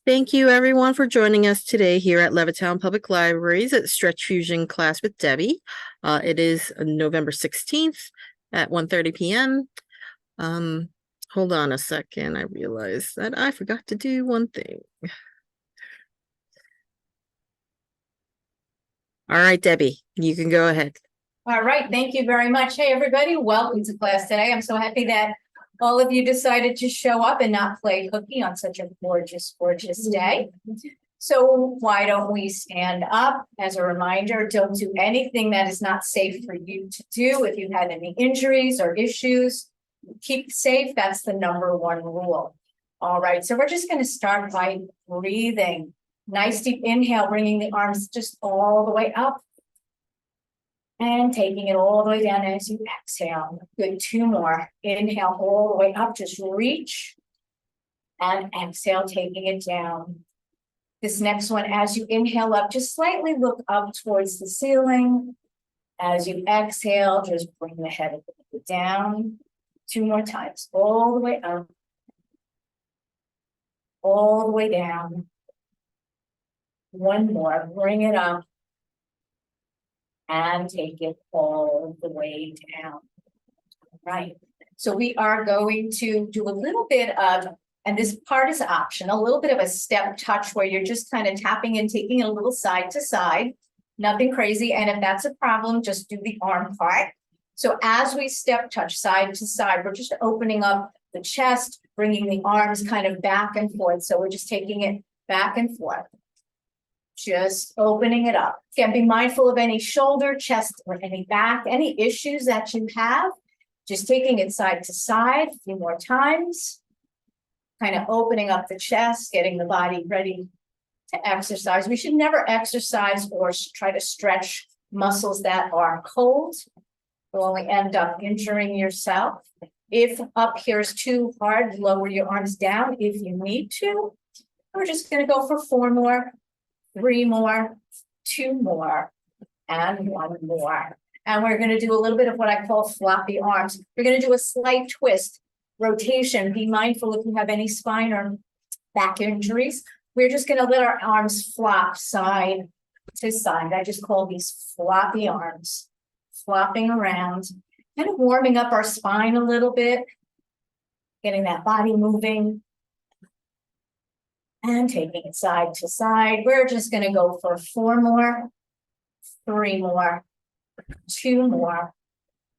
Thank you everyone for joining us today here at Levittown Public Libraries at Stretch Fusion class with Debbie. It is November 16th at 1:30 p.m. Hold on a second. I realized that I forgot to do one thing. All right, Debbie, you can go ahead. All right, thank you very much. Hey, everybody, welcome to class today. I'm so happy that all of you decided to show up and not play hooky on such a gorgeous, gorgeous day. So why don't we stand up? As a reminder, don't do anything that is not safe for you to do. If you've had any injuries or issues, keep safe. That's the #1 rule. All right, so we're just going to start by breathing. Nice deep inhale, bringing the arms just all the way up. And taking it all the way down as you exhale. Good, 2 more. Inhale all the way up, just reach. And exhale, taking it down. This next one, as you inhale up, just slightly look up towards the ceiling. As you exhale, just bring the head down. 2 more times, all the way up. All the way down. 1 more, bring it up. And take it all the way down. Right. So we are going to do a little bit of, and this part is optional, a little bit of a step touch where you're just kind of tapping and taking it a little side to side. Nothing crazy. And if that's a problem, just do the arm part. So as we step touch side to side, we're just opening up the chest, bringing the arms kind of back and forth. So we're just taking it back and forth. Just opening it up. Again, be mindful of any shoulder, chest, or any back, any issues that you have. Just taking it side to side a few more times. Kind of opening up the chest, getting the body ready to exercise. We should never exercise or try to stretch muscles that are cold. You'll only end up injuring yourself. If up here is too hard, lower your arms down if you need to. We're just going to go for 4 more. 3 more, 2 more, and 1 more. And we're going to do a little bit of what I call floppy arms. We're going to do a slight twist, rotation. Be mindful if you have any spine or back injuries. We're just going to let our arms flop side to side. I just call these floppy arms, flopping around, kind of warming up our spine a little bit, getting that body moving. And taking it side to side. We're just going to go for 4 more, 3 more, 2 more,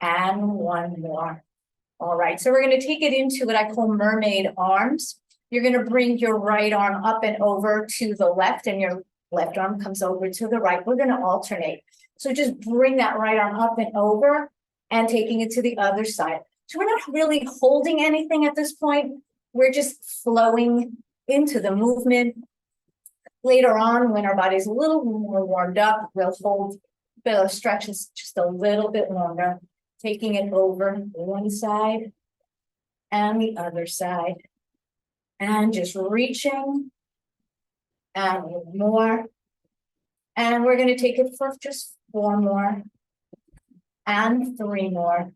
and 1 more. All right, so we're going to take it into what I call mermaid arms. You're going to bring your right arm up and over to the left, and your left arm comes over to the right. We're going to alternate. So just bring that right arm up and over and taking it to the other side. So we're not really holding anything at this point. We're just flowing into the movement. Later on, when our body's a little more warmed up, we'll hold the stretches just a little bit longer, taking it over one side and the other side, and just reaching and more. And we're going to take it for just 4 more and 3 more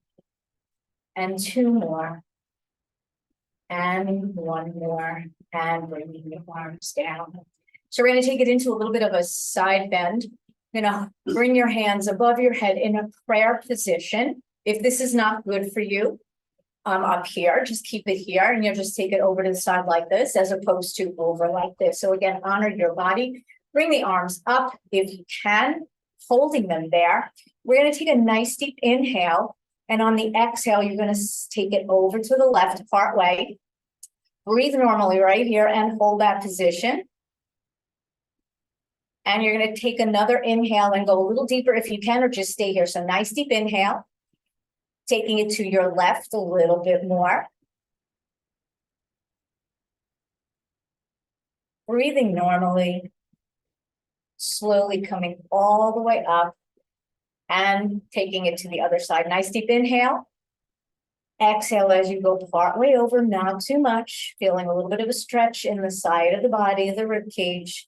and 2 more and 1 more. And bringing the arms down. So we're going to take it into a little bit of a side bend. You're going to bring your hands above your head in a prayer position. If this is not good for you, up here, just keep it here, and you'll just take it over to the side like this, as opposed to over like this. So again, honor your body. Bring the arms up if you can, holding them there. We're going to take a nice deep inhale, and on the exhale, you're going to take it over to the left part way. Breathe normally right here and hold that position. And you're going to take another inhale and go a little deeper if you can, or just stay here. So nice deep inhale, taking it to your left a little bit more. Breathing normally, slowly coming all the way up and taking it to the other side. Nice deep inhale. Exhale as you go part way over, not too much, feeling a little bit of a stretch in the side of the body, the rib cage.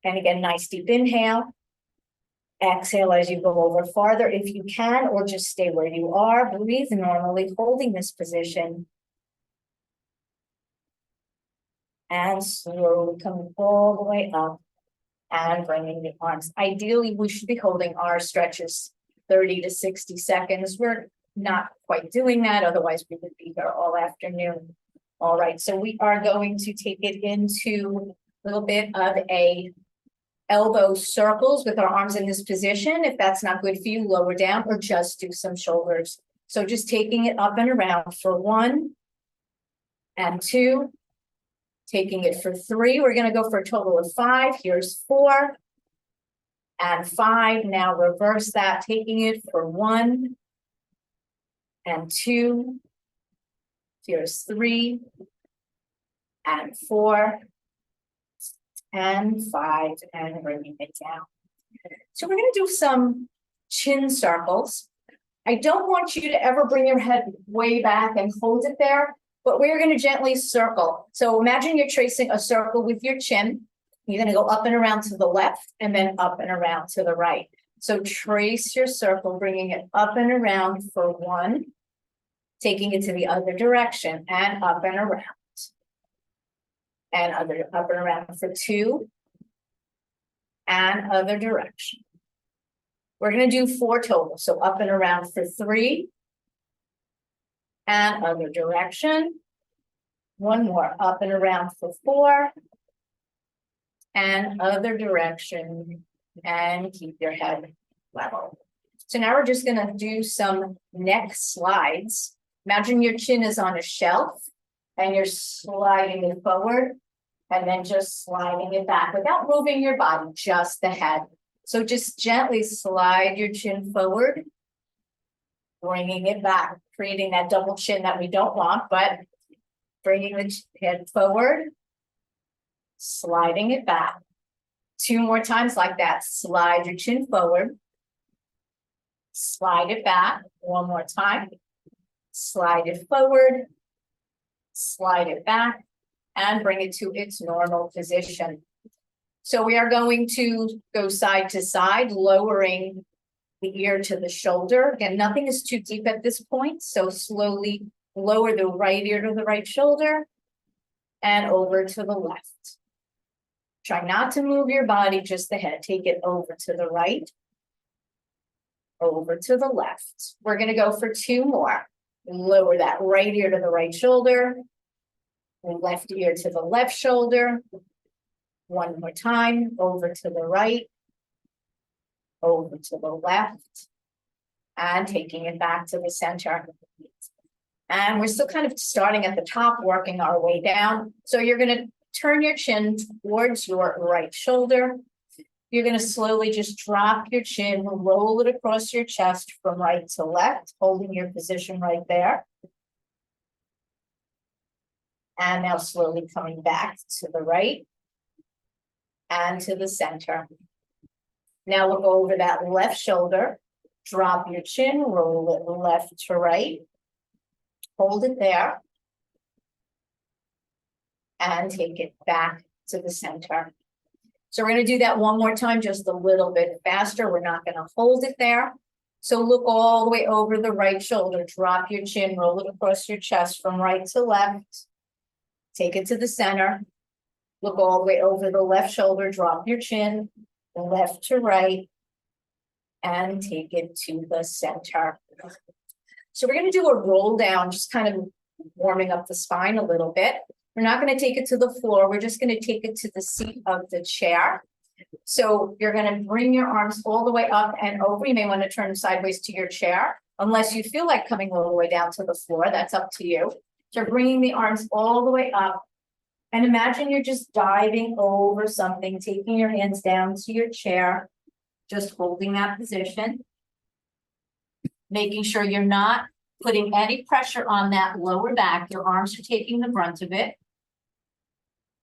And again, nice deep inhale. Exhale as you go over farther if you can, or just stay where you are. Breathe normally, holding this position. And slowly coming all the way up and bringing the arms. Ideally, we should be holding our stretches 30 to 60 seconds. We're not quite doing that, otherwise we would be here all afternoon. All right, so we are going to take it into a little bit of a elbow circles with our arms in this position. If that's not good for you, lower down or just do some shoulders. So just taking it up and around for 1 and 2, taking it for 3. We're going to go for a total of 5. Here's 4 and 5. Now reverse that, taking it for 1 and 2. Here's 3 and 4 and 5, and bringing it down. So we're going to do some chin circles. I don't want you to ever bring your head way back and hold it there, but we're going to gently circle. So imagine you're tracing a circle with your chin. You're going to go up and around to the left and then up and around to the right. So trace your circle, bringing it up and around for 1, taking it to the other direction and up and around. And up and around for 2 and other direction. We're going to do 4 total. So up and around for 3 and other direction. 1 more up and around for 4 and other direction, and keep your head level. So now we're just going to do some neck slides. Imagine your chin is on a shelf and you're sliding it forward and then just sliding it back without moving your body, just the head. So just gently slide your chin forward, bringing it back, creating that double chin that we don't want, but bringing the head forward, sliding it back. 2 more times like that. Slide your chin forward, slide it back. 1 more time. Slide it forward, slide it back, and bring it to its normal position. So we are going to go side to side, lowering the ear to the shoulder. Again, nothing is too deep at this point, so slowly lower the right ear to the right shoulder and over to the left. Try not to move your body, just the head. Take it over to the right, over to the left. We're going to go for 2 more. Lower that right ear to the right shoulder, left ear to the left shoulder. 1 more time, over to the right, over to the left, and taking it back to the center. And we're still kind of starting at the top, working our way down. So you're going to turn your chin towards your right shoulder. You're going to slowly just drop your chin, roll it across your chest from right to left, holding your position right there. And now slowly coming back to the right and to the center. Now we'll go over that left shoulder, drop your chin, roll it left to right, hold it there, and take it back to the center. So we're going to do that 1 more time, just a little bit faster. We're not going to hold it there. So look all the way over the right shoulder, drop your chin, roll it across your chest from right to left, take it to the center. Look all the way over the left shoulder, drop your chin, left to right, and take it to the center. So we're going to do a roll down, just kind of warming up the spine a little bit. We're not going to take it to the floor. We're just going to take it to the seat of the chair. So you're going to bring your arms all the way up and over. You may want to turn sideways to your chair, unless you feel like coming all the way down to the floor. That's up to you. So bringing the arms all the way up. And imagine you're just diving over something, taking your hands down to your chair, just holding that position. Making sure you're not putting any pressure on that lower back. Your arms are taking the brunt of it.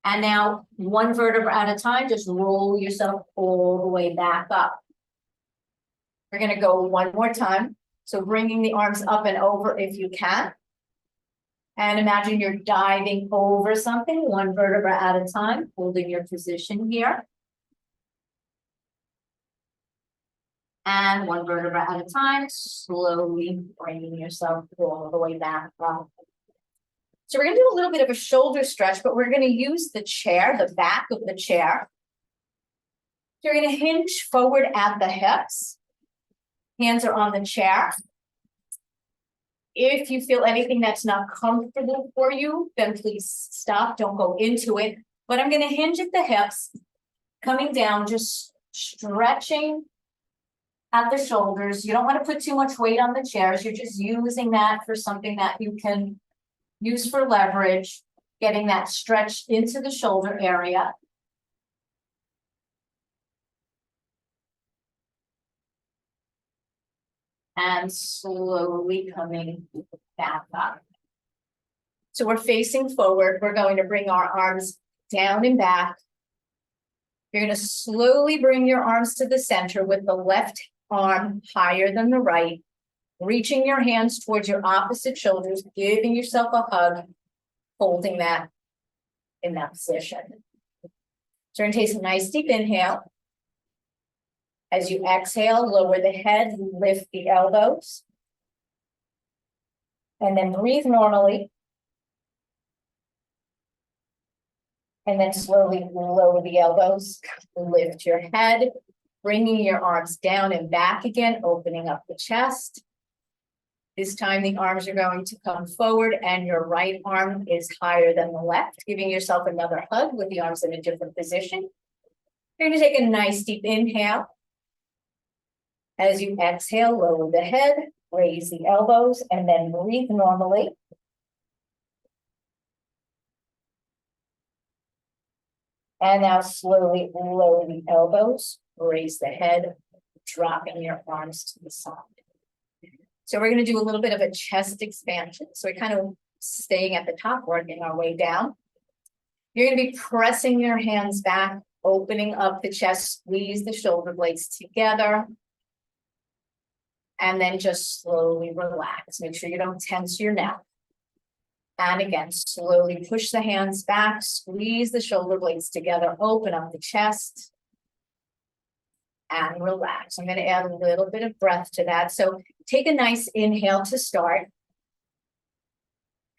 And now 1 vertebra at a time, just roll yourself all the way back up. We're going to go 1 more time. So bringing the arms up and over if you can. And imagine you're diving over something, 1 vertebra at a time, holding your position here. And 1 vertebra at a time, slowly bringing yourself all the way back up. So we're gonna do a little bit of a shoulder stretch, but we're gonna use the chair, the back of the chair. You're gonna hinge forward at the hips. Hands are on the chair. If you feel anything that's not comfortable for you, then please stop, don't go into it. But I'm gonna hinge at the hips, coming down, just stretching at the shoulders. You don't want to put too much weight on the chairs. You're just using that for something that you can use for leverage, getting that stretch into the shoulder area. And slowly coming back up. So we're facing forward. We're going to bring our arms down and back. You're going to slowly bring your arms to the center with the left arm higher than the right, reaching your hands towards your opposite shoulders, giving yourself a hug, holding that in that position. So we're going to take a nice deep inhale. As you exhale, lower the head, lift the elbows. And then breathe normally. And then slowly lower the elbows, lift your head, bringing your arms down and back again, opening up the chest. This time the arms are going to come forward and your right arm is higher than the left, giving yourself another hug with the arms in a different position. You're going to take a nice deep inhale. As you exhale, lower the head, raise the elbows, and then breathe normally. And now slowly lower the elbows, raise the head, dropping your arms to the side. So we're going to do a little bit of a chest expansion. So we're kind of staying at the top, working our way down. You're going to be pressing your hands back, opening up the chest, squeeze the shoulder blades together. And then just slowly relax. Make sure you don't tense your neck. And again, slowly push the hands back, squeeze the shoulder blades together, open up the chest. And relax. I'm going to add a little bit of breath to that. So take a nice inhale to start.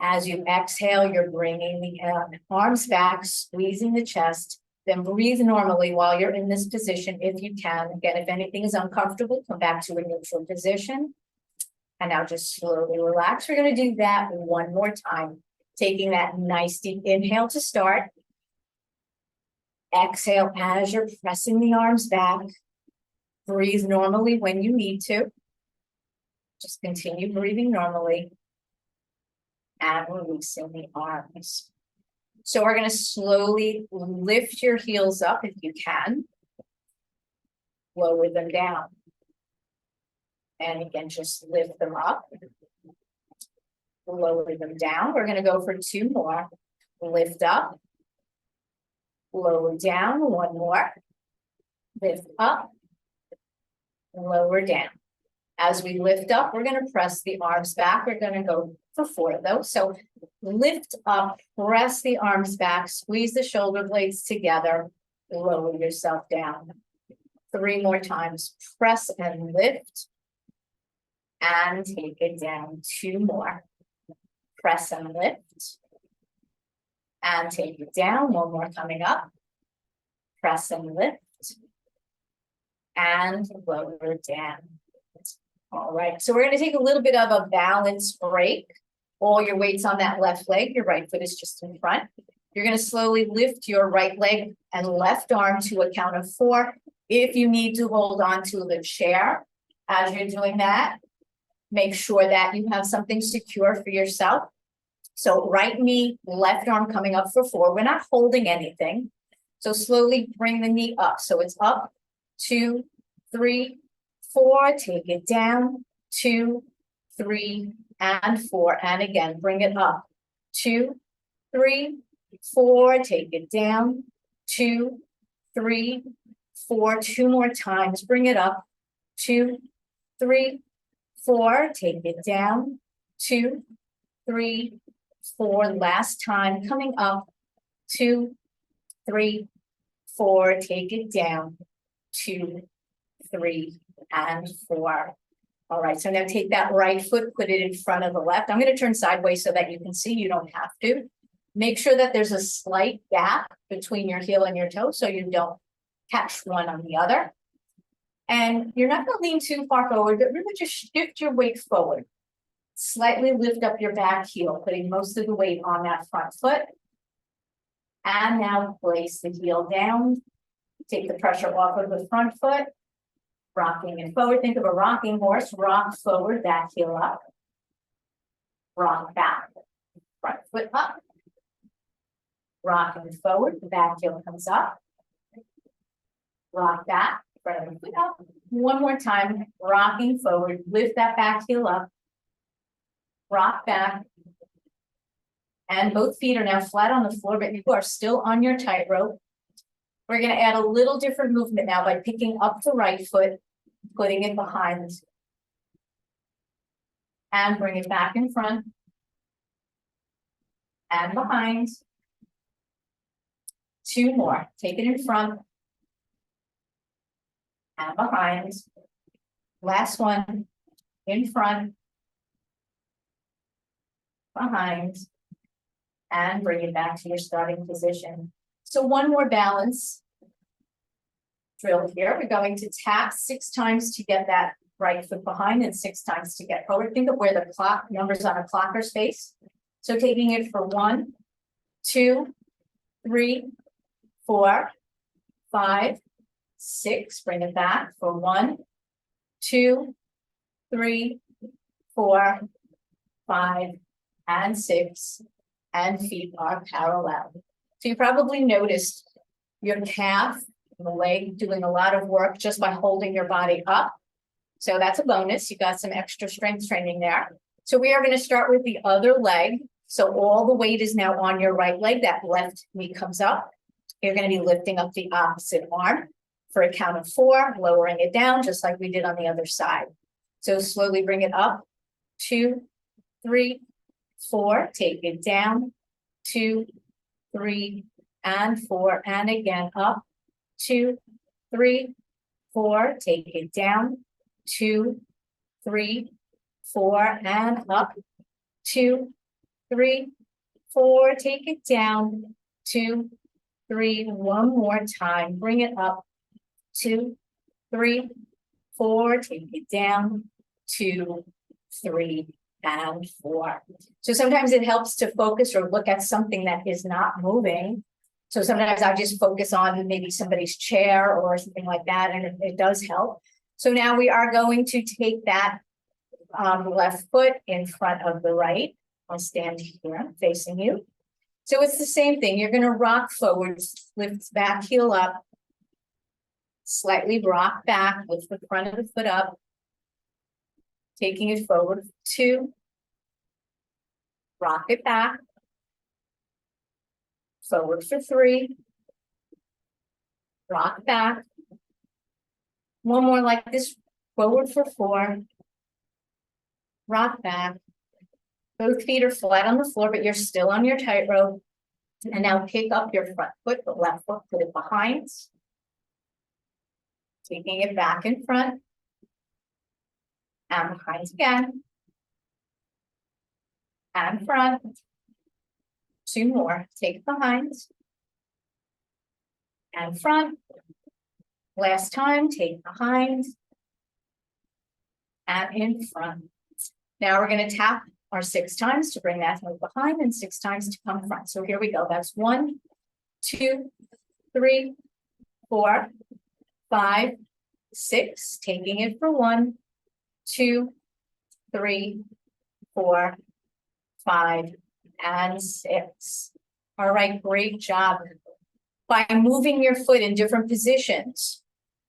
As you exhale, you're bringing the arms back, squeezing the chest. Then breathe normally while you're in this position if you can. Again, if anything is uncomfortable, come back to a neutral position. And now just slowly relax. We're going to do that one more time. Taking that nice deep inhale to start. Exhale as you're pressing the arms back. Breathe normally when you need to. Just continue breathing normally. And releasing the arms. So we're going to slowly lift your heels up if you can. Lower them down. And again, just lift them up. Lower them down. We're going to go for two more. Lift up. Lower down. One more. Lift up. Lower down. As we lift up, we're going to press the arms back. We're going to go for four of those. So lift up, press the arms back, squeeze the shoulder blades together, lower yourself down. Three more times. Press and lift. And take it down. Two more. Press and lift. And take it down. One more coming up. Press and lift. And lower down. All right, so we're going to take a little bit of a balance break. All your weight's on that left leg. Your right foot is just in front. You're going to slowly lift your right leg and left arm to a count of 4. If you need to hold on to the chair as you're doing that, make sure that you have something secure for yourself. So right knee, left arm coming up for 4. We're not holding anything. So slowly bring the knee up. So it's up, 2, 3, 4, take it down, 2, 3, and 4. And again, bring it up, 2, 3, 4, take it down, 2, 3, 4, 2 more times, bring it up, 2, 3, 4, take it down, 2, 3, 4, last time, coming up, 2, 3, 4, take it down, 2, 3, and 4. All right, so now take that right foot, put it in front of the left. I'm gonna turn sideways so that you can see, you don't have to. Make sure that there's a slight gap between your heel and your toe so you don't catch one on the other. And you're not gonna lean too far forward, but really just shift your weight forward. Slightly lift up your back heel, putting most of the weight on that front foot. And now place the heel down. Take the pressure off of the front foot. Rocking it forward. Think of a rocking horse. Rock forward, back heel up. Rock back, front foot up. Rocking forward, the back heel comes up. Rock back, front foot up. One more time, rocking forward, lift that back heel up. Rock back. And both feet are now flat on the floor, but you are still on your tightrope. We're going to add a little different movement now by picking up the right foot, putting it behind. And bring it back in front. And behind. Two more. Take it in front. And behind. Last one. In front. Behind. And bring it back to your starting position. So one more balance drill here. We're going to tap 6 times to get that right foot behind and 6 times to get forward. Think of where the clock numbers on a clock are spaced. So taking it for 1, 2, 3, 4, 5, 6. Bring it back for 1, 2, 3, 4, 5, and 6. And feet are parallel. So you probably noticed your calf and the leg doing a lot of work just by holding your body up. So that's a bonus. You got some extra strength training there. So we are going to start with the other leg. So all the weight is now on your right leg. That left knee comes up. You're going to be lifting up the opposite arm for a count of 4, lowering it down just like we did on the other side. So slowly bring it up. 2, 3, 4, take it down, 2, 3, and 4, and again up, 2, 3, 4, take it down, 2, 3, 4, and up, 2, 3, 4, take it down, 2, 3, one more time, bring it up, 2, 3, 4, take it down, 2, 3, and 4. So sometimes it helps to focus or look at something that is not moving. So sometimes I just focus on maybe somebody's chair or something like that, and it does help. So now we are going to take that left foot in front of the right. I'll stand here facing you. So it's the same thing. You're going to rock forward, lift back heel up, slightly rock back, lift the front of the foot up, taking it forward, 2, rock it back, forward for 3, rock back, one more like this, forward for 4, rock back, both feet are flat on the floor, but you're still on your tightrope, and now pick up your front foot, the left foot, put it behind, taking it back in front, and behind again, and front, 2 more, take it behind, and front, last time, take behind, and in front. Now we're going to tap our 6 times to bring that move behind and 6 times to come front. So here we go, that's 1, 2, 3, 4, 5, 6, taking it for 1, 2, 3, 4, 5, and 6. All right, great job. By moving your foot in different positions,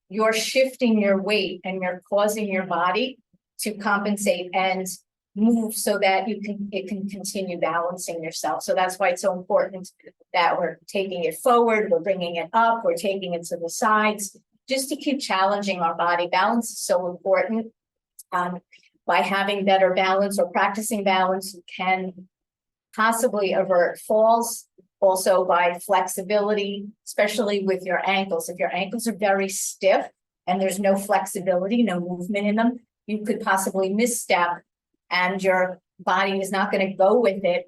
you're shifting your weight and you're causing your body to compensate and move so that it can continue balancing yourself. So that's why it's so important that we're taking it forward, we're bringing it up, we're taking it to the sides, just to keep challenging our body. Balance is so important. By having better balance or practicing balance, you can possibly avert falls. Also by flexibility, especially with your ankles. If your ankles are very stiff and there's no flexibility, no movement in them, you could possibly misstep and your body is not going to go with it,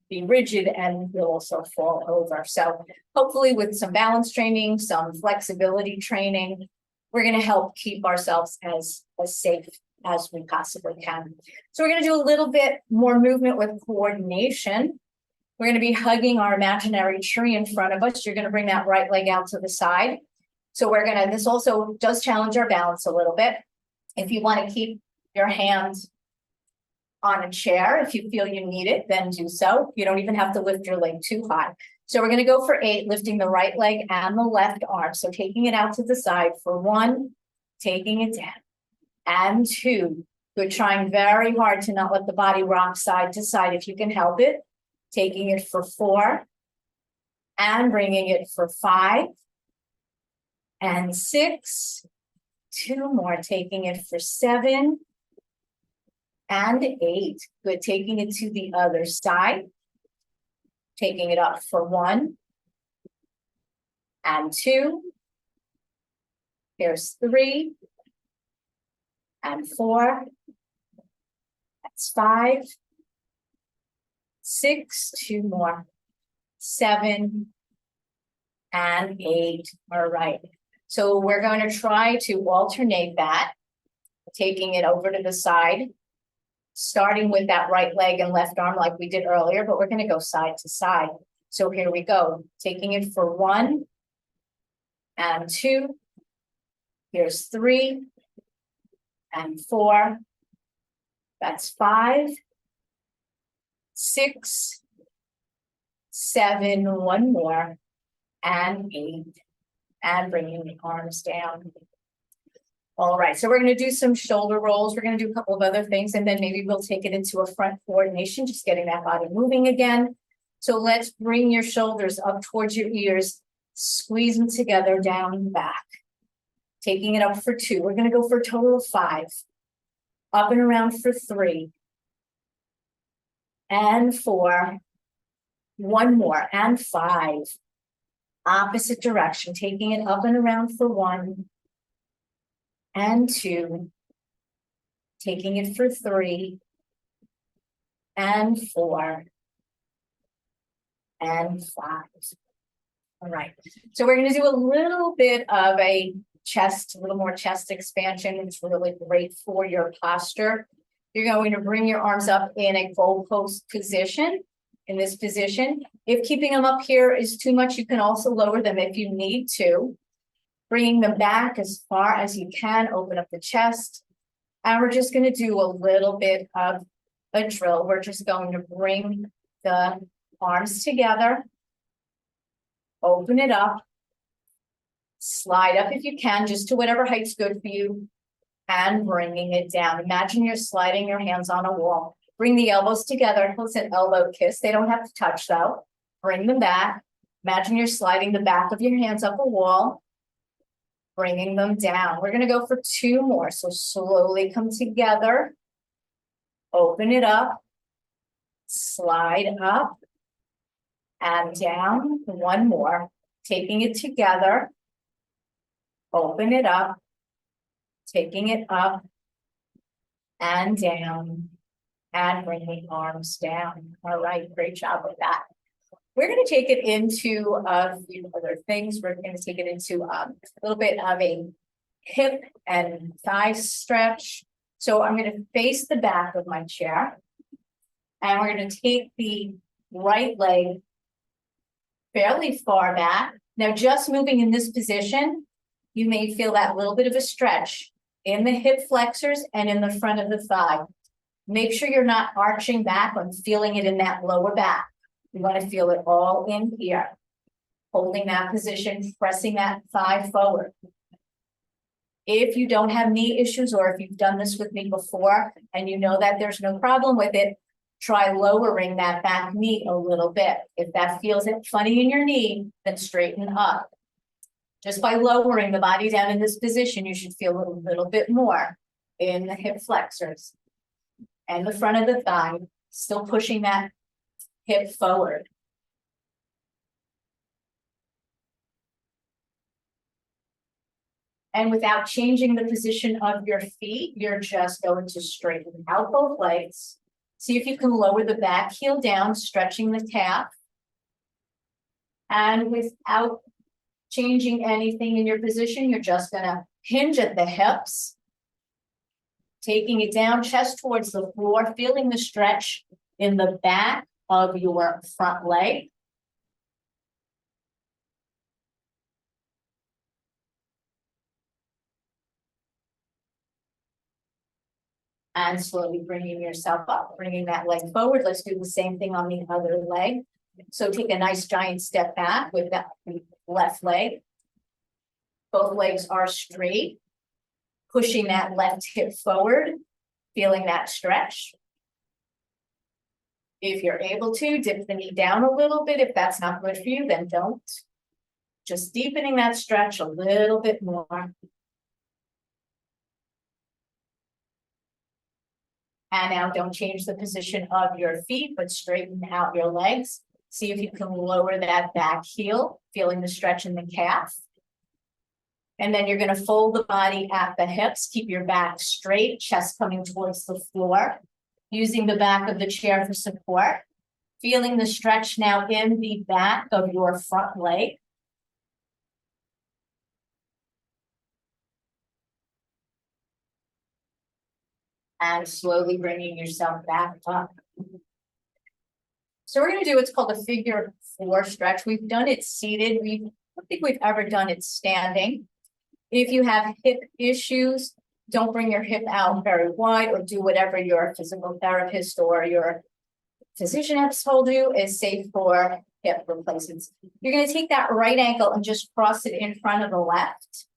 be rigid, and you'll also fall over. So hopefully with some balance training, some flexibility training, we're going to help keep ourselves as safe as we possibly can. So we're going to do a little bit more movement with coordination. We're going to be hugging our imaginary tree in front of us. You're going to bring that right leg out to the side. So we're going to, this also does challenge our balance a little bit. If you want to keep your hands on a chair, if you feel you need it, then do so. You don't even have to lift your leg too high. So we're going to go for 8, lifting the right leg and the left arm. So taking it out to the side for 1, taking it down, and 2. We're trying very hard to not let the body rock side to side if you can help it. Taking it for 4, and bringing it for 5, and 6. 2 more, taking it for 7, and 8. Good, taking it to the other side. Taking it up for 1, and 2. Here's 3, and 4. That's 5, 6, 2 more, 7, and 8. All right. So we're going to try to alternate that, taking it over to the side, starting with that right leg and left arm like we did earlier, but we're going to go side to side. So here we go, taking it for 1, and 2. Here's 3, and 4. That's 5, 6, 7, 1 more, and 8. And bringing the arms down. All right, so we're going to do some shoulder rolls. We're going to do a couple of other things, and then maybe we'll take it into a front coordination, just getting that body moving again. So let's bring your shoulders up towards your ears, squeeze them together down and back. Taking it up for 2. We're going to go for a total of 5. Up and around for 3. And 4. 1 more, and 5. Opposite direction, taking it up and around for 1, and 2, taking it for 3, and 4, and 5. All right, so we're going to do a little bit of a little more chest expansion. It's really great for your posture. You're going to bring your arms up in a goalpost position. In this position, if keeping them up here is too much, you can also lower them if you need to. Bringing them back as far as you can, open up the chest. And we're just going to do a little bit of a drill. We're just going to bring the arms together, open it up, slide up if you can, just to whatever height's good for you, and bringing it down. Imagine you're sliding your hands on a wall. Bring the elbows together. It's an elbow kiss. They don't have to touch though. Bring them back. Imagine you're sliding the back of your hands up a wall, bringing them down. We're going to go for 2 more. So slowly come together. Open it up. Slide up and down. 1 more. Taking it together. Open it up. Taking it up and down. And bring the arms down. All right, great job with that. We're going to take it into a few other things. We're going to take it into a little bit of a hip and thigh stretch. So I'm going to face the back of my chair. And we're going to take the right leg fairly far back. Now, just moving in this position, you may feel that little bit of a stretch in the hip flexors and in the front of the thigh. Make sure you're not arching back and feeling it in that lower back. You want to feel it all in here. Holding that position, pressing that thigh forward. If you don't have knee issues, or if you've done this with me before and you know that there's no problem with it, try lowering that back knee a little bit. If that feels it funny in your knee, then straighten up. Just by lowering the body down in this position, you should feel a little bit more in the hip flexors. And the front of the thigh, still pushing that hip forward. And without changing the position of your feet, you're just going to straighten out both legs. See if you can lower the back heel down, stretching the calf. And without changing anything in your position, you're just gonna hinge at the hips. Taking it down, chest towards the floor, feeling the stretch in the back of your front leg. And slowly bringing yourself up, bringing that leg forward. Let's do the same thing on the other leg. So take a nice giant step back with that left leg. Both legs are straight. Pushing that left hip forward, feeling that stretch. If you're able to, dip the knee down a little bit. If that's not good for you, then don't. Just deepening that stretch a little bit more. And now don't change the position of your feet, but straighten out your legs. See if you can lower that back heel, feeling the stretch in the calf. And then you're going to fold the body at the hips, keep your back straight, chest coming towards the floor, using the back of the chair for support. Feeling the stretch now in the back of your front leg. And slowly bringing yourself back up. So we're going to do what's called a figure 4 stretch. We've done it seated. I don't think we've ever done it standing. If you have hip issues, don't bring your hip out very wide, or do whatever your physical therapist or your physician has told you is safe for hip replacements. You're going to take that right ankle and just cross it in front of the left.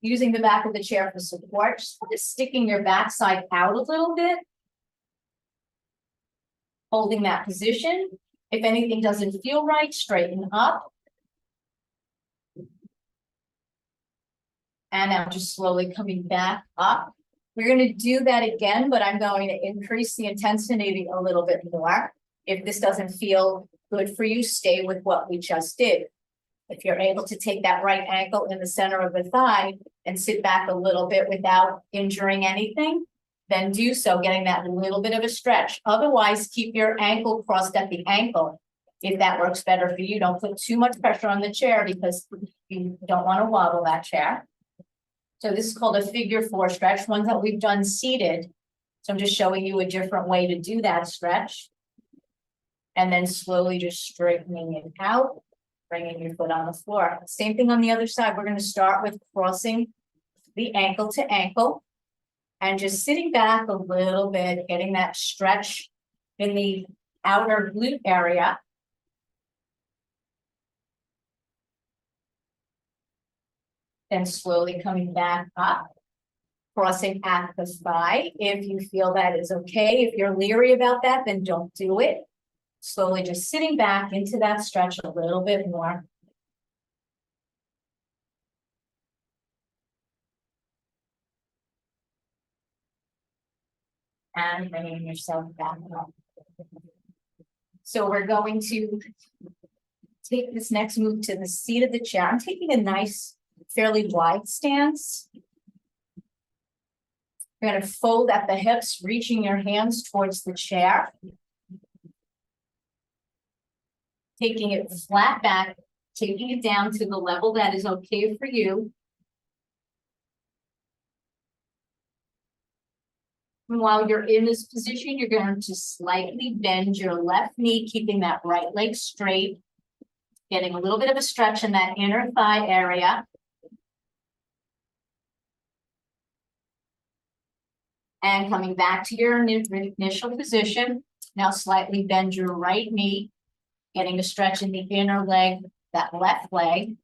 Using the back of the chair for support, just kind of sticking your backside out a little bit. Holding that position. If anything doesn't feel right, straighten up. And now just slowly coming back up. We're going to do that again, but I'm going to increase the intensity a little bit more. If this doesn't feel good for you, stay with what we just did. If you're able to take that right ankle in the center of the thigh and sit back a little bit without injuring anything, then do so, getting that little bit of a stretch. Otherwise, keep your ankle crossed at the ankle. If that works better for you, don't put too much pressure on the chair because you don't want to wobble that chair. So this is called a figure 4 stretch, one that we've done seated. So I'm just showing you a different way to do that stretch. And then slowly just straightening it out. Bringing your foot on the floor. Same thing on the other side. We're going to start with crossing the ankle to ankle and just sitting back a little bit, getting that stretch in the outer glute area. Then slowly coming back up, crossing at the thigh. If you feel that is okay, if you're leery about that, then don't do it. Slowly just sitting back into that stretch a little bit more. And bringing yourself back up. So we're going to take this next move to the seat of the chair. I'm taking a nice, fairly wide stance. You're going to fold at the hips, reaching your hands towards the chair. Taking it flat back, taking it down to the level that is okay for you. And while you're in this position, you're going to slightly bend your left knee, keeping that right leg straight, getting a little bit of a stretch in that inner thigh area. And coming back to your initial position, now slightly bend your right knee, getting a stretch in the inner leg, that left leg,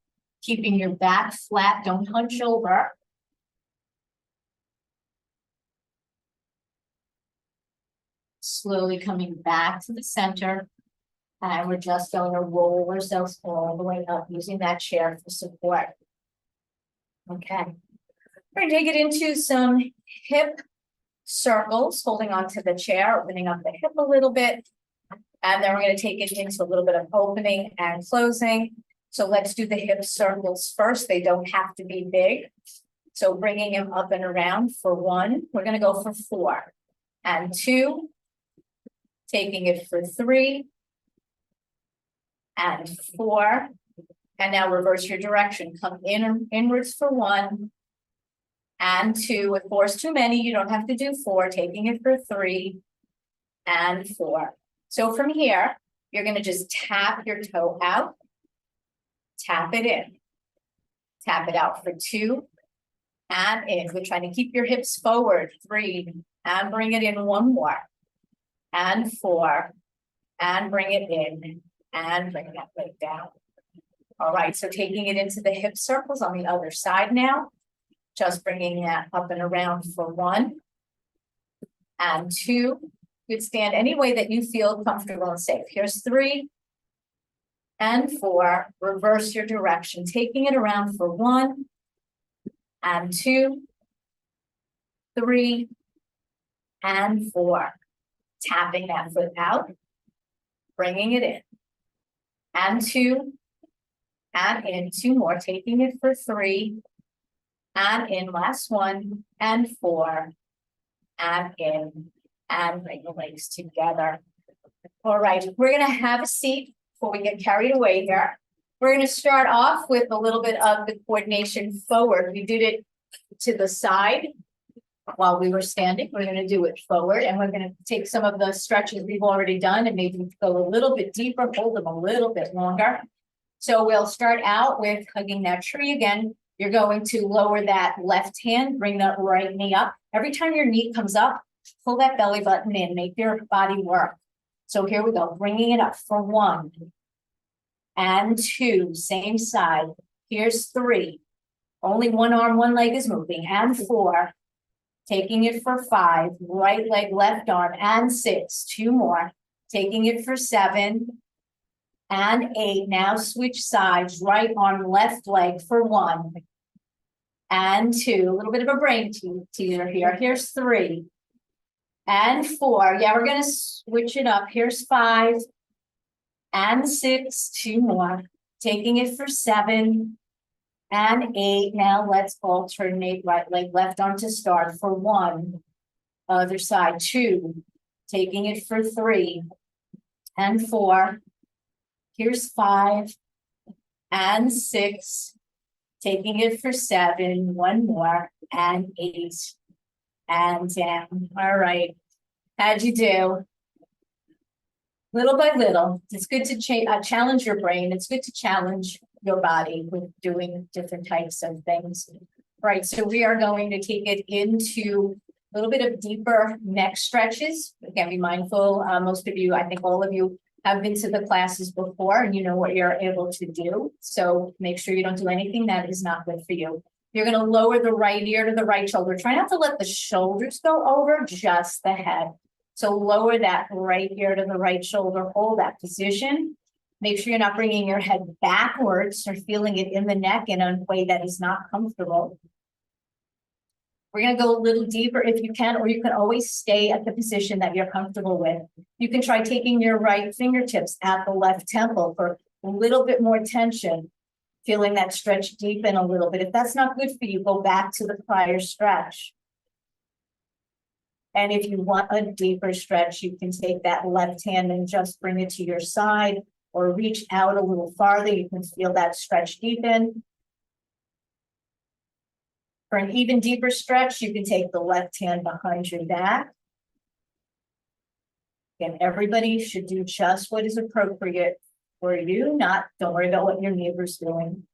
keeping your back flat, don't hunch over. Slowly coming back to the center. And we're just going to roll ourselves all the way up using that chair for support. Okay. We're going to take it into some hip circles, holding onto the chair, opening up the hip a little bit. And then we're going to take it into a little bit of opening and closing. So let's do the hip circles first. They don't have to be big. So bringing him up and around for 1, we're gonna go for 4 and 2, taking it for 3 and 4. And now reverse your direction. Come inwards for 1 and 2. If 4 is too many, you don't have to do 4. Taking it for 3 and 4. So from here, you're going to just tap your toe out, tap it in, tap it out for 2 and in. We're trying to keep your hips forward. 3 and bring it in 1 more and 4 and bring it in and bring that leg down. All right, so taking it into the hip circles on the other side now, just bringing that up and around for 1 and 2. You could stand any way that you feel comfortable and safe. Here's 3 and 4. Reverse your direction, taking it around for 1 and 2, 3 and 4. Tapping that foot out, bringing it in and 2 and in. 2 more, taking it for 3 and in. Last 1 and 4 and in. And bring the legs together. All right, we're gonna have a seat before we get carried away here. We're gonna start off with a little bit of the coordination forward. We did it to the side while we were standing. We're gonna do it forward, and we're gonna take some of the stretches we've already done and maybe go a little bit deeper, hold them a little bit longer. So we'll start out with hugging that tree again. You're going to lower that left hand, bring that right knee up. Every time your knee comes up, pull that belly button in, make your body work. So here we go, bringing it up for 1 and 2, same side. Here's 3, only 1 arm, 1 leg is moving, and 4, taking it for 5, right leg, left arm, and 6, 2 more, taking it for 7 and 8. Now switch sides, right arm, left leg for 1 and 2, a little bit of a brain teaser here. Here's 3 and 4. Yeah, we're gonna switch it up. Here's 5 and 6, 2 more, taking it for 7 and 8. Now let's alternate right leg, left arm to start for 1, other side, 2, taking it for 3 and 4. Here's 5 and 6, taking it for 7, 1 more, and 8 and down. All right, how'd you do? Little by little. It's good to challenge your brain. It's good to challenge your body with doing different types of things. Right, so we are going to take it into a little bit of deeper neck stretches. Again, be mindful. Most of you, I think all of you, have been to the classes before and you know what you're able to do. So make sure you don't do anything that is not good for you. You're going to lower the right ear to the right shoulder. Try not to let the shoulders go over, just the head. So lower that right ear to the right shoulder, hold that position. Make sure you're not bringing your head backwards or feeling it in the neck in a way that is not comfortable. We're going to go a little deeper if you can, or you can always stay at the position that you're comfortable with. You can try taking your right fingertips at the left temple for a little bit more tension, feeling that stretch deepen a little bit. If that's not good for you, go back to the prior stretch. And if you want a deeper stretch, you can take that left hand and just bring it to your side or reach out a little farther. You can feel that stretch deepen. For an even deeper stretch, you can take the left hand behind your back. Again, everybody should do just what is appropriate for you, don't worry about what your neighbor's doing.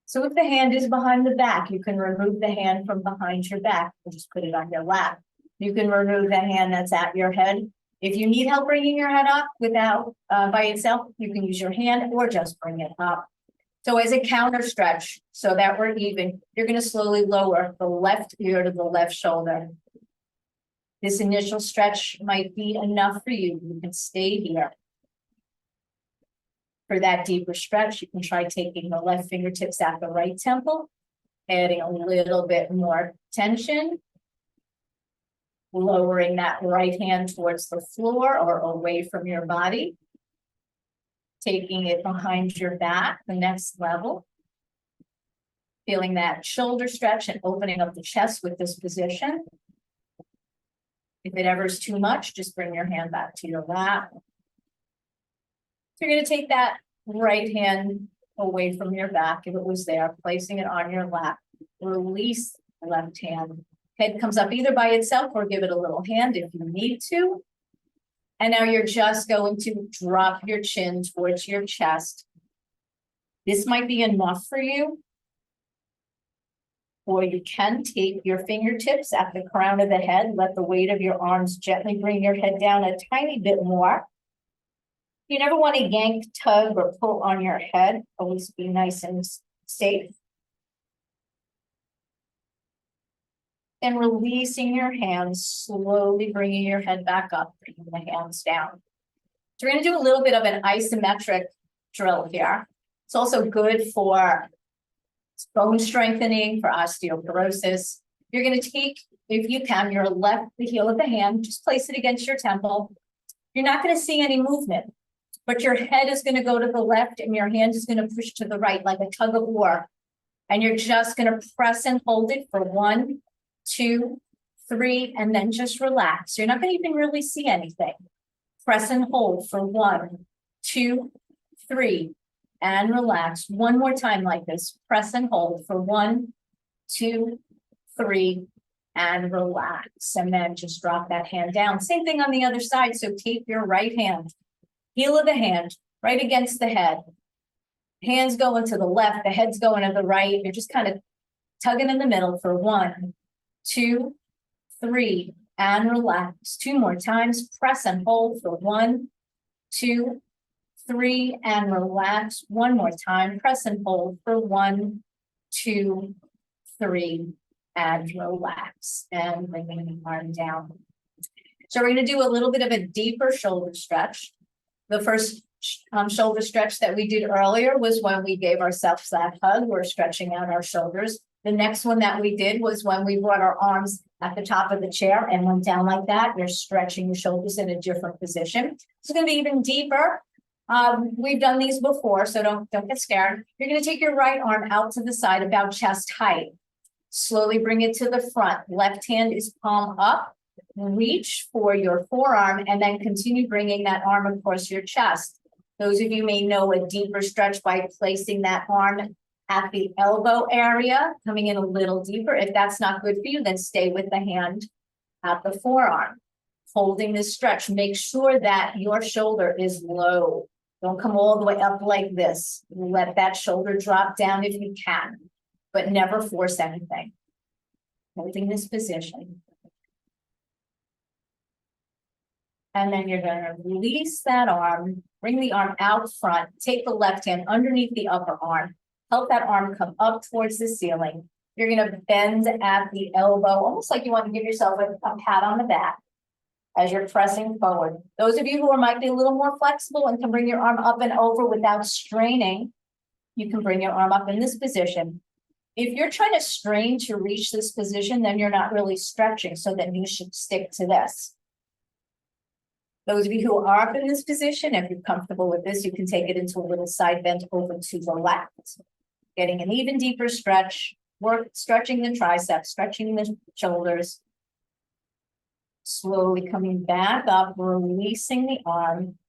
So if the hand is behind the back, you can remove the hand from behind your back and just put it on your lap. You can remove the hand that's at your head. If you need help bringing your head up without by itself, you can use your hand or just bring it up. So as a counter stretch, so that we're even, you're going to slowly lower the left ear to the left shoulder. This initial stretch might be enough for you. You can stay here. For that deeper stretch, you can try taking the left fingertips at the right temple, adding a little bit more tension, lowering that right hand towards the floor or away from your body. Taking it behind your back, the next level. Feeling that shoulder stretch and opening up the chest with this position. If it ever is too much, just bring your hand back to your lap. So you're going to take that right hand away from your back if it was there, placing it on your lap. Release the left hand. Head comes up either by itself or give it a little hand if you need to. And now you're just going to drop your chin towards your chest. This might be enough for you. Or you can take your fingertips at the crown of the head, let the weight of your arms gently bring your head down a tiny bit more. You never want to yank, tug, or pull on your head. Always be nice and safe. And releasing your hands, slowly bringing your head back up, bringing the hands down. So we're going to do a little bit of an isometric drill here. It's also good for bone strengthening, for osteoporosis. You're going to take, if you can, your left, the heel of the hand, just place it against your temple. You're not going to see any movement, but your head is going to go to the left and your hand is going to push to the right like a tug of war. And you're just going to press and hold it for 1, 2, 3, and then just relax. You're not going to even really see anything. Press and hold for 1, 2, 3, and relax. One more time like this. Press and hold for 1, 2, 3, and relax. And then just drop that hand down. Same thing on the other side. So tape your right hand, heel of the hand, right against the head. Hands going to the left, the head's going to the right. You're just kind of tugging in the middle for 1, 2, 3, and relax. 2 more times. Press and hold for 1, 2, 3, and relax. 1 more time. Press and hold for 1, 2, 3, and relax. And bringing the arm down. So we're going to do a little bit of a deeper shoulder stretch. The first shoulder stretch that we did earlier was when we gave ourselves that hug. We're stretching out our shoulders. The next one that we did was when we brought our arms at the top of the chair and went down like that. You're stretching your shoulders in a different position. It's going to be even deeper. We've done these before, so don't get scared. You're going to take your right arm out to the side about chest height. Slowly bring it to the front. Left hand is palm up. Reach for your forearm and then continue bringing that arm across your chest. Those of you may know a deeper stretch by placing that arm at the elbow area, coming in a little deeper. If that's not good for you, then stay with the hand at the forearm. Holding this stretch, make sure that your shoulder is low. Don't come all the way up like this. Let that shoulder drop down if you can, but never force anything. Holding this position. And then you're going to release that arm, bring the arm out front, take the left hand underneath the upper arm, help that arm come up towards the ceiling. You're going to bend at the elbow, almost like you want to give yourself a pat on the back as you're pressing forward. Those of you who might be a little more flexible and can bring your arm up and over without straining, you can bring your arm up in this position. If you're trying to strain to reach this position, then you're not really stretching, so then you should stick to this. Those of you who are up in this position, if you're comfortable with this, you can take it into a little side bend over to the left. Getting an even deeper stretch, stretching the triceps, stretching the shoulders. Slowly coming back up, releasing the arm,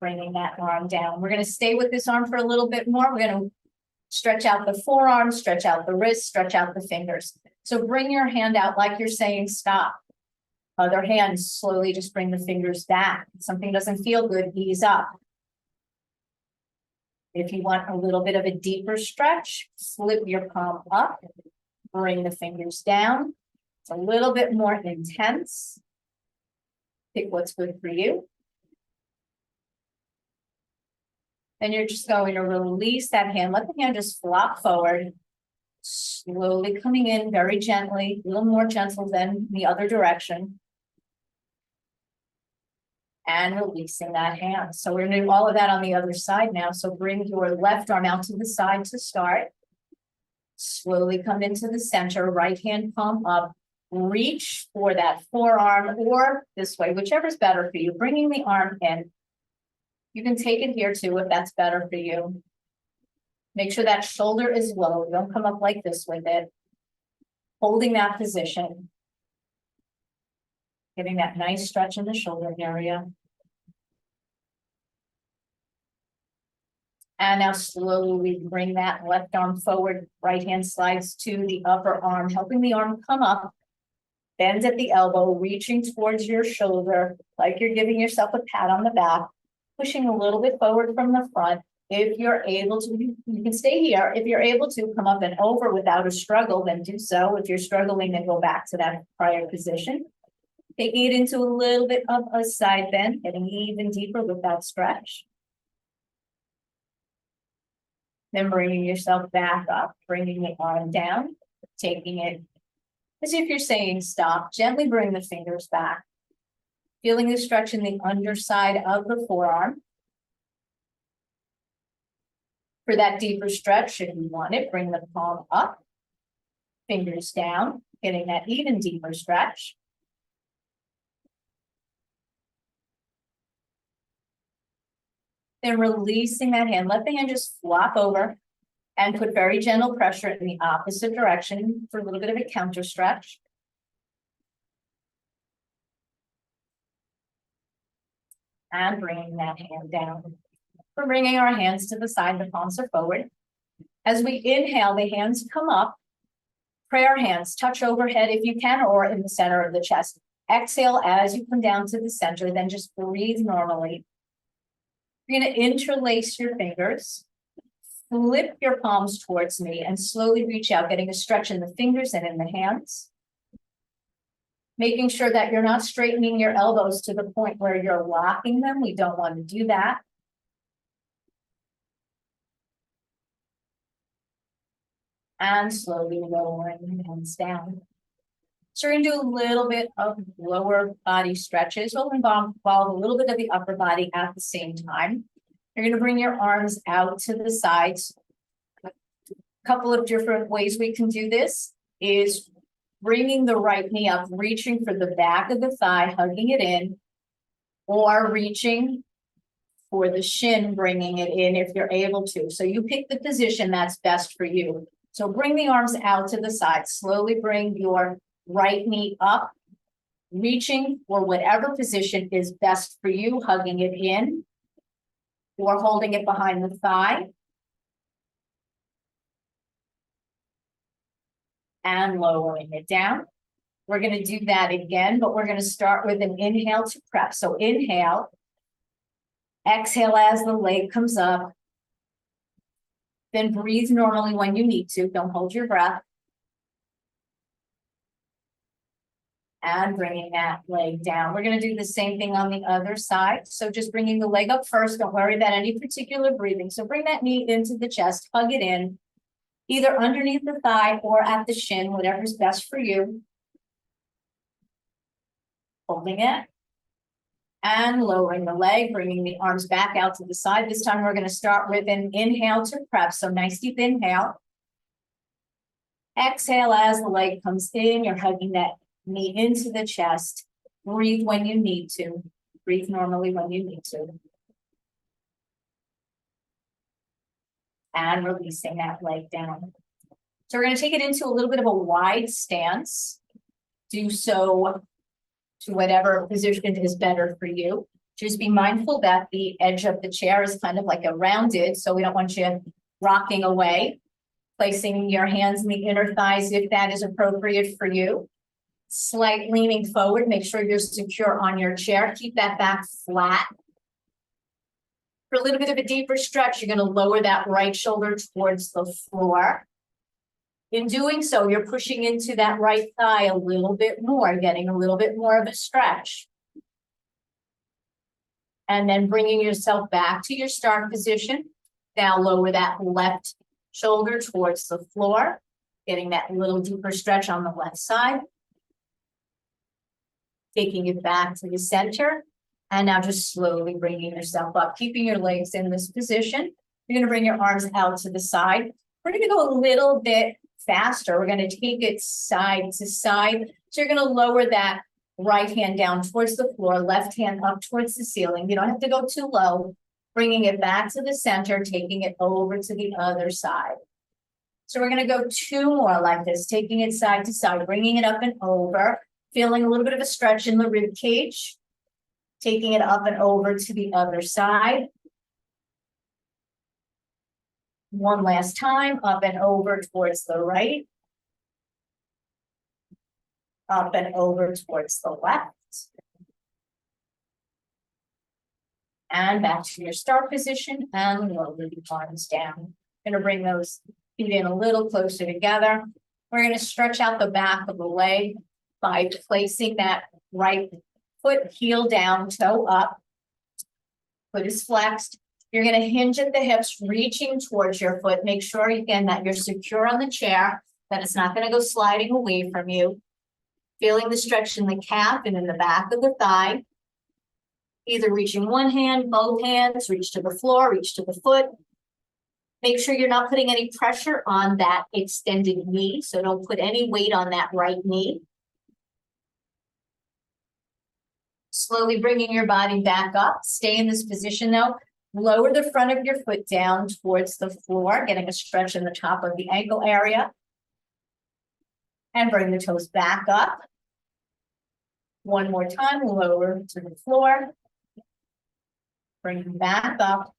bringing that arm down. We're going to stay with this arm for a little bit more. We're going to stretch out the forearm, stretch out the wrist, stretch out the fingers. So bring your hand out like you're saying stop. Other hand, slowly just bring the fingers back. If something doesn't feel good, ease up. If you want a little bit of a deeper stretch, slip your palm up, bring the fingers down. It's a little bit more intense. Pick what's good for you. Then you're just going to release that hand. Let the hand just flop forward. Slowly coming in very gently, a little more gentle than the other direction. And releasing that hand. So we're going to do all of that on the other side now. So bring your left arm out to the side to start. Slowly come into the center, right hand palm up. Reach for that forearm or this way, whichever's better for you. Bringing the arm in. You can take it here too, if that's better for you. Make sure that shoulder is low. Don't come up like this with it. Holding that position. Getting that nice stretch in the shoulder area. And now slowly bring that left arm forward, right hand slides to the upper arm, helping the arm come up. Bend at the elbow, reaching towards your shoulder, like you're giving yourself a pat on the back, pushing a little bit forward from the front. If you're able to, you can stay here. If you're able to come up and over without a struggle, then do so. If you're struggling, then go back to that prior position. Taking it into a little bit of a side bend, getting even deeper with that stretch. Then bringing yourself back up, bringing the arm down, taking it as if you're saying stop. Gently bring the fingers back. Feeling the stretch in the underside of the forearm. For that deeper stretch, if you want it, bring the palm up, fingers down, getting that even deeper stretch. Then releasing that hand, let the hand just flop over and put very gentle pressure in the opposite direction for a little bit of a counter stretch. And bringing that hand down. We're bringing our hands to the side, the palms are forward. As we inhale, the hands come up. Prayer hands touch overhead if you can, or in the center of the chest. Exhale as you come down to the center, then just breathe normally. You're going to interlace your fingers, flip your palms towards me, and slowly reach out, getting a stretch in the fingers and in the hands. Making sure that you're not straightening your elbows to the point where you're locking them. We don't want to do that. And slowly lowering the hands down. So we're going to do a little bit of lower body stretches. We'll involve a little bit of the upper body at the same time. You're going to bring your arms out to the sides. A couple of different ways we can do this is bringing the right knee up, reaching for the back of the thigh, hugging it in, or reaching for the shin, bringing it in if you're able to. So you pick the position that's best for you. So bring the arms out to the side. Slowly bring your right knee up, reaching for whatever position is best for you, hugging it in or holding it behind the thigh. And lowering it down. We're going to do that again, but we're going to start with an inhale to prep. So inhale, exhale as the leg comes up. Then breathe normally when you need to. Don't hold your breath. And bringing that leg down. We're going to do the same thing on the other side. So just bringing the leg up first. Don't worry about any particular breathing. So bring that knee into the chest, hug it in, either underneath the thigh or at the shin, whatever's best for you. Holding it. And lowering the leg, bringing the arms back out to the side. This time we're going to start with an inhale to prep. So nice deep inhale. Exhale as the leg comes in. You're hugging that knee into the chest. Breathe when you need to. Breathe normally when you need to. And releasing that leg down. So we're going to take it into a little bit of a wide stance. Do so to whatever position is better for you. Just be mindful that the edge of the chair is kind of like a rounded, so we don't want you rocking away. Placing your hands in the inner thighs if that is appropriate for you. Slight leaning forward, make sure you're secure on your chair. Keep that back flat. For a little bit of a deeper stretch, you're going to lower that right shoulder towards the floor. In doing so, you're pushing into that right thigh a little bit more, getting a little bit more of a stretch. And then bringing yourself back to your start position. Now lower that left shoulder towards the floor, getting that little deeper stretch on the left side. Taking it back to the center. And now just slowly bringing yourself up, keeping your legs in this position. You're going to bring your arms out to the side. We're going to go a little bit faster. We're going to take it side to side. So you're going to lower that right hand down towards the floor, left hand up towards the ceiling. You don't have to go too low. bringing it back to the center, taking it over to the other side. So we're gonna go 2 more like this, taking it side to side, bringing it up and over, feeling a little bit of a stretch in the rib cage, taking it up and over to the other side. One last time, up and over towards the right. Up and over towards the left. And back to your start position and lower the arms down. Gonna bring those feet in a little closer together. We're gonna stretch out the back of the leg by placing that right foot, heel down, toe up. Foot is flexed. You're gonna hinge at the hips, reaching towards your foot. Make sure again that you're secure on the chair, that it's not gonna go sliding away from you. Feeling the stretch in the calf and in the back of the thigh. Either reaching one hand, both hands, reach to the floor, reach to the foot. Make sure you're not putting any pressure on that extended knee, so don't put any weight on that right knee. Slowly bringing your body back up. Stay in this position though. Lower the front of your foot down towards the floor, getting a stretch in the top of the ankle area. And bring the toes back up. One more time, lower to the floor. Bring them back up.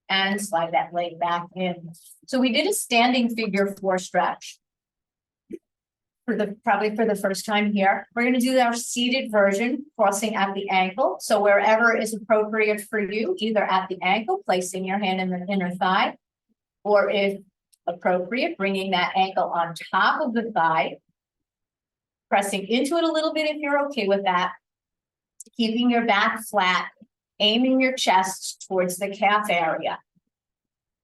And slide that leg back in. So we did a standing figure 4 stretch. Probably for the first time here. We're going to do our seated version, crossing at the ankle. So wherever is appropriate for you, either at the ankle, placing your hand in the inner thigh, or if appropriate, bringing that ankle on top of the thigh, pressing into it a little bit if you're okay with that, keeping your back flat, aiming your chest towards the calf area.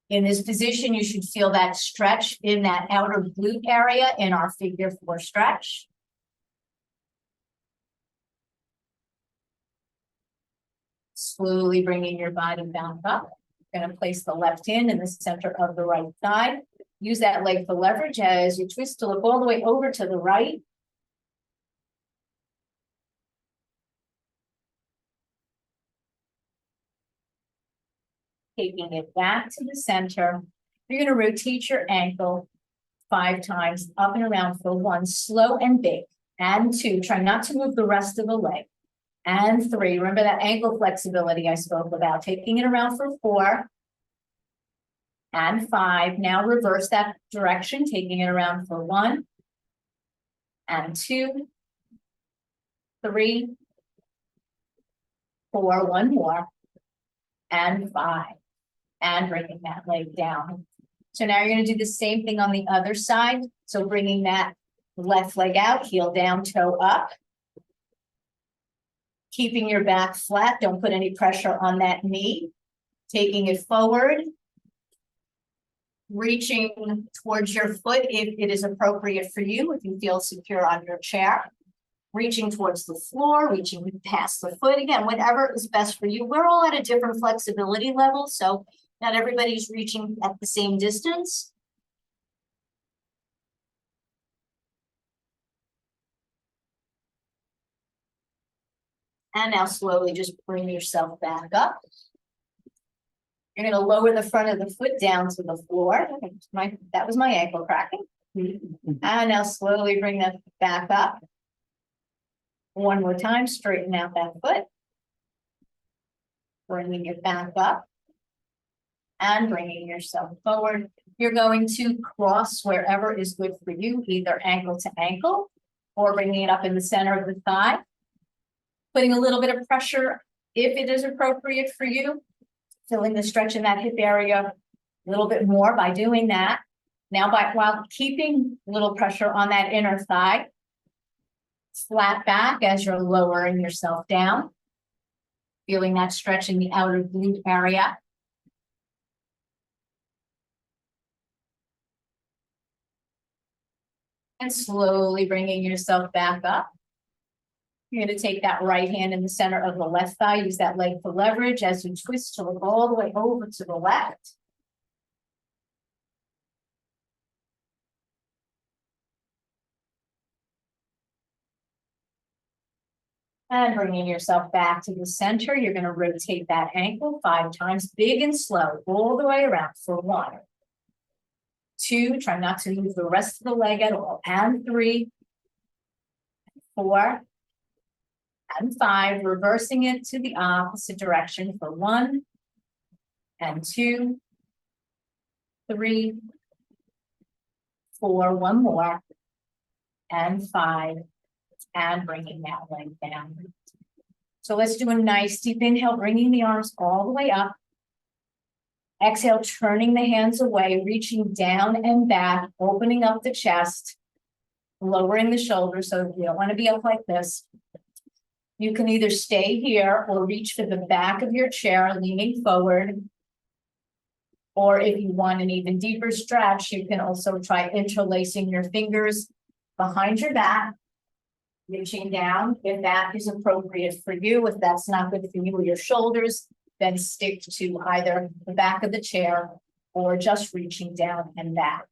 In this position, you should feel that stretch in that outer glute area in our figure 4 stretch. Slowly bringing your body back up. You're going to place the left hand in the center of the right thigh. Use that leg for leverage as you twist to look all the way over to the right. Taking it back to the center. You're going to rotate your ankle 5 times up and around for 1, slow and big. And 2, try not to move the rest of the leg. And 3, remember that ankle flexibility I spoke about, taking it around for 4. And 5, now reverse that direction, taking it around for 1. And 2, 3, 4, 1 more. And 5. And bringing that leg down. So now you're going to do the same thing on the other side. So bringing that left leg out, heel down, toe up. Keeping your back flat. Don't put any pressure on that knee. Taking it forward. Reaching towards your foot if it is appropriate for you, if you feel secure on your chair. Reaching towards the floor, reaching past the foot. Again, whatever is best for you. We're all at a different flexibility level, so not everybody's reaching at the same distance. And now slowly just bring yourself back up. You're going to lower the front of the foot down to the floor. That was my ankle cracking. And now slowly bring that back up. One more time, straighten out that foot. Bringing it back up. And bringing yourself forward. You're going to cross wherever is good for you, either ankle to ankle, or bringing it up in the center of the thigh. Putting a little bit of pressure, if it is appropriate for you. Feeling the stretch in that hip area a little bit more by doing that. Now, while keeping a little pressure on that inner thigh. Flat back as you're lowering yourself down. Feeling that stretch in the outer glute area. And slowly bringing yourself back up. You're going to take that right hand in the center of the left thigh. Use that leg for leverage as you twist to look all the way over to the left. And bringing yourself back to the center, you're going to rotate that ankle 5 times, big and slow, all the way around for 1, 2, try not to move the rest of the leg at all, and 3, 4, and 5, reversing it to the opposite direction for 1, and 2, 3, 4, 1 more, and 5, and bringing that leg down. So let's do a nice deep inhale, bringing the arms all the way up. Exhale, turning the hands away, reaching down and back, opening up the chest, lowering the shoulders. So you don't want to be up like this. You can either stay here or reach for the back of your chair, leaning forward. Or if you want an even deeper stretch, you can also try interlacing your fingers behind your back, reaching down if that is appropriate for you. If that's not good for you or your shoulders, then stick to either the back of the chair or just reaching down and back.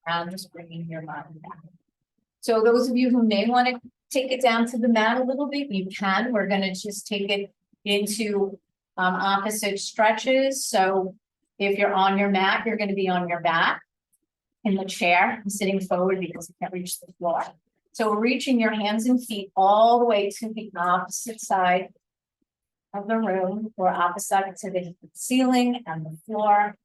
And just bringing your body back. So those of you who may want to take it down to the mat a little bit, you can. We're going to just take it into opposite stretches. So if you're on your mat, you're going to be on your back in the chair and sitting forward because you can't reach the floor. So we're reaching your hands and feet all the way to the opposite side of the room or opposite to the ceiling and the floor.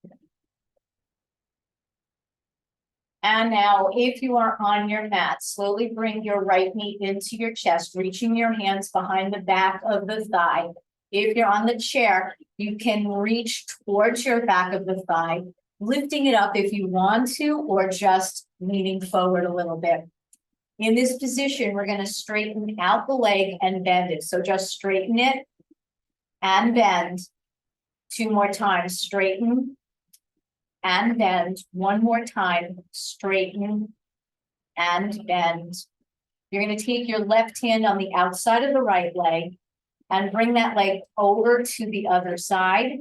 And now, if you are on your mat, slowly bring your right knee into your chest, reaching your hands behind the back of the thigh. If you're on the chair, you can reach towards your back of the thigh, lifting it up if you want to, or just leaning forward a little bit. In this position, we're going to straighten out the leg and bend it. So just straighten it and bend. 2 more times, straighten and bend. 1 more time, straighten and bend. You're going to take your left hand on the outside of the right leg and bring that leg over to the other side,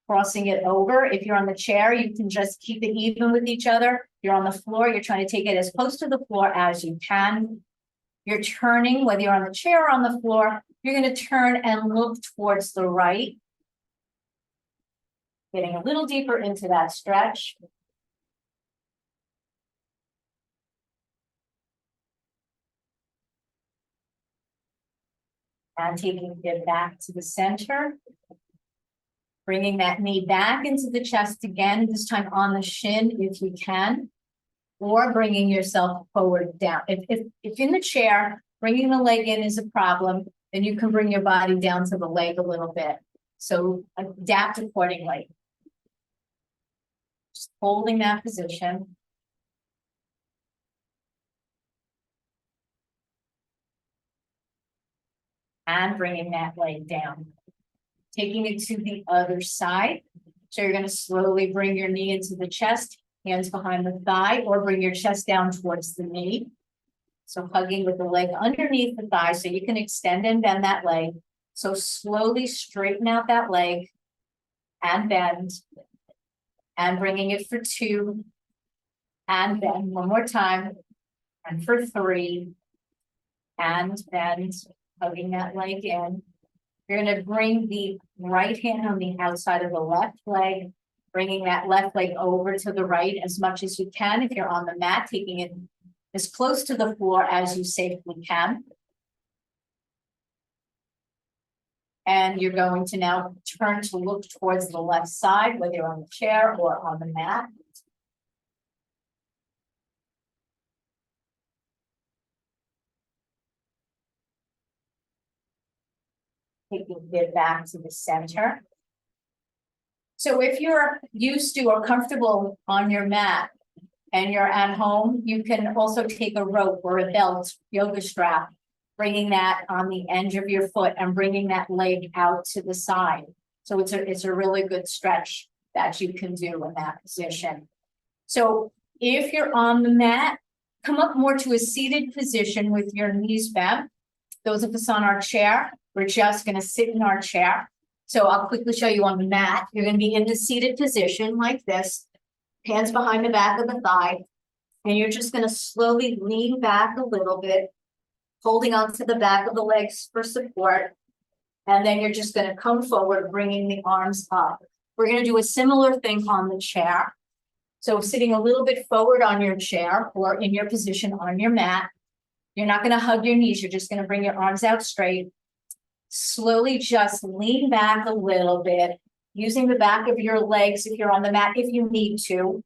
crossing it over. If you're on the chair, you can just keep it even with each other. If you're on the floor, you're trying to take it as close to the floor as you can. You're turning, whether you're on the chair or on the floor, you're going to turn and look towards the right. Getting a little deeper into that stretch. And taking it back to the center. Bringing that knee back into the chest again, this time on the shin if you can. Or bringing yourself forward down. If in the chair, bringing the leg in is a problem, then you can bring your body down to the leg a little bit. So adapt accordingly. Just holding that position. And bringing that leg down. Taking it to the other side. So you're going to slowly bring your knee into the chest, hands behind the thigh, or bring your chest down towards the knee. So hugging with the leg underneath the thigh so you can extend and bend that leg. So slowly straighten out that leg and bend. And bringing it for 2. And bend 1 more time. And for 3. And bend, hugging that leg in. You're going to bring the right hand on the outside of the left leg, bringing that left leg over to the right as much as you can. If you're on the mat, taking it as close to the floor as you safely can. And you're going to now turn to look towards the left side, whether you're on the chair or on the mat. Taking it back to the center. So if you're used to or comfortable on your mat and you're at home, you can also take a rope or a belt, yoga strap, bringing that on the edge of your foot and bringing that leg out to the side. So it's a really good stretch that you can do in that position. So if you're on the mat, come up more to a seated position with your knees bent. Those of us on our chair, we're just going to sit in our chair. So I'll quickly show you on the mat. You're going to be in the seated position like this. hands behind the back of the thigh. And you're just gonna slowly lean back a little bit, holding onto the back of the legs for support. And then you're just gonna come forward, bringing the arms up. We're gonna do a similar thing on the chair. So sitting a little bit forward on your chair or in your position on your mat. You're not gonna hug your knees, you're just gonna bring your arms out straight. Slowly just lean back a little bit, using the back of your legs if you're on the mat, if you need to.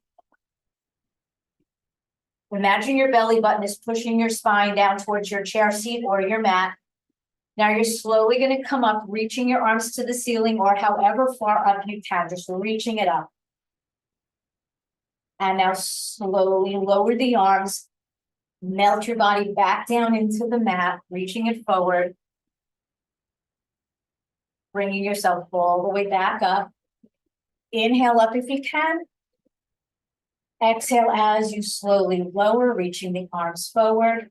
Imagine your belly button is pushing your spine down towards your chair seat or your mat. Now you're slowly going to come up, reaching your arms to the ceiling or however far up you can, just reaching it up. And now slowly lower the arms, melt your body back down into the mat, reaching it forward. Bringing yourself all the way back up. Inhale up if you can. Exhale as you slowly lower, reaching the arms forward.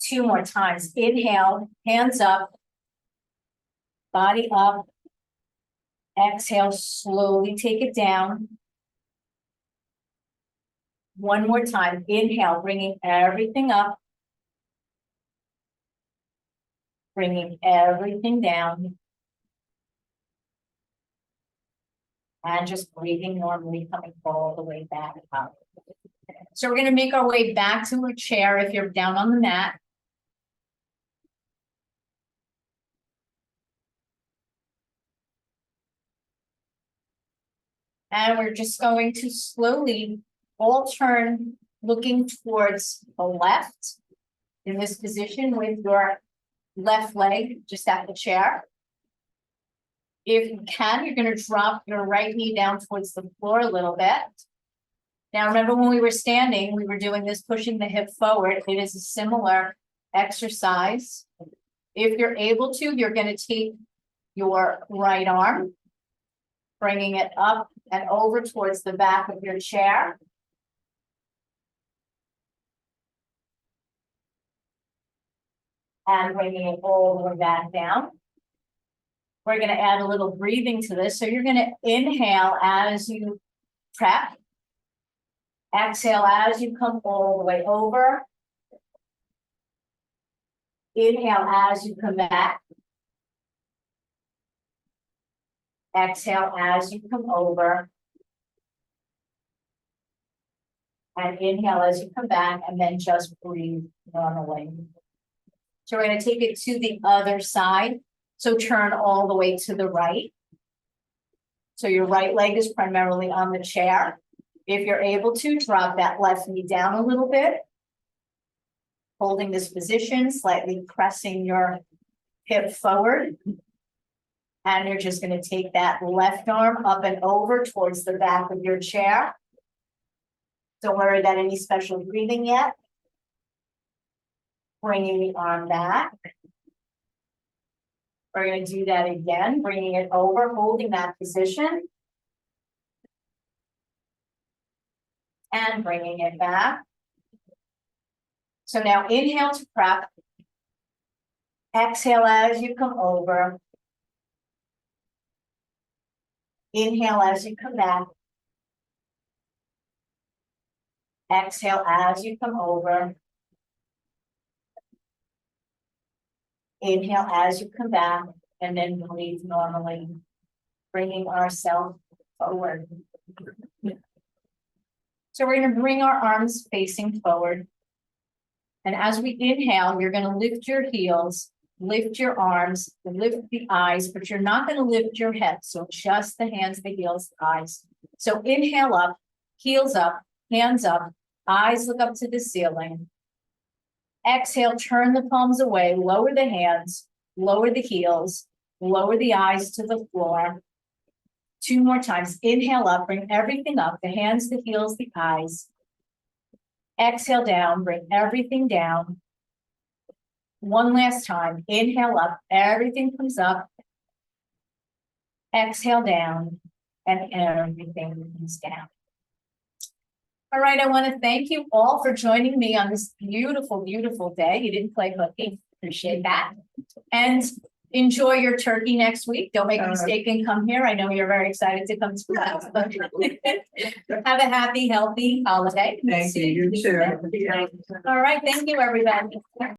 2 more times. Inhale, hands up, body up. Exhale, slowly take it down. 1 more time. Inhale, bringing everything up. Bringing everything down. And just breathing normally, coming all the way back up. So we're going to make our way back to a chair if you're down on the mat. And we're just going to slowly all turn, looking towards the left in this position with your left leg just at the chair. If you can, you're going to drop your right knee down towards the floor a little bit. Now, remember when we were standing, we were doing this, pushing the hip forward. It is a similar exercise. If you're able to, you're going to take your right arm, bringing it up and over towards the back of your chair. And bringing it all the way back down. We're going to add a little breathing to this. So you're going to inhale as you prep. Exhale as you come all the way over. Inhale as you come back. Exhale as you come over. And inhale as you come back, and then just breathe normally. So we're going to take it to the other side. So turn all the way to the right. So your right leg is primarily on the chair. If you're able to, drop that left knee down a little bit. Holding this position, slightly pressing your hip forward. And you're just going to take that left arm up and over towards the back of your chair. Don't worry about any special breathing yet. Bringing the arm back. We're going to do that again, bringing it over, holding that position. And bringing it back. So now inhale to prep. Exhale as you come over. Inhale as you come back. Exhale as you come over. Inhale as you come back, and then breathe normally, bringing ourselves forward. So we're going to bring our arms facing forward. And as we inhale, you're going to lift your heels, lift your arms, lift the eyes, but you're not going to lift your head. So just the hands, the heels, the eyes. So inhale up, heels up, hands up, eyes look up to the ceiling. Exhale, turn the palms away, lower the hands, lower the heels, lower the eyes to the floor. 2 more times. Inhale up, bring everything up, the hands, the heels, the eyes. Exhale down, bring everything down. 1 last time. Inhale up, everything comes up. Exhale down, and everything comes down. All right, I want to thank you all for joining me on this beautiful, beautiful day. You didn't play hooky. Appreciate that. And enjoy your turkey next week. Don't make a Uh, mistake and come here. I know you're very excited to come to us. But have a happy, healthy holiday. Thank you, you too. All right, thank you, everybody.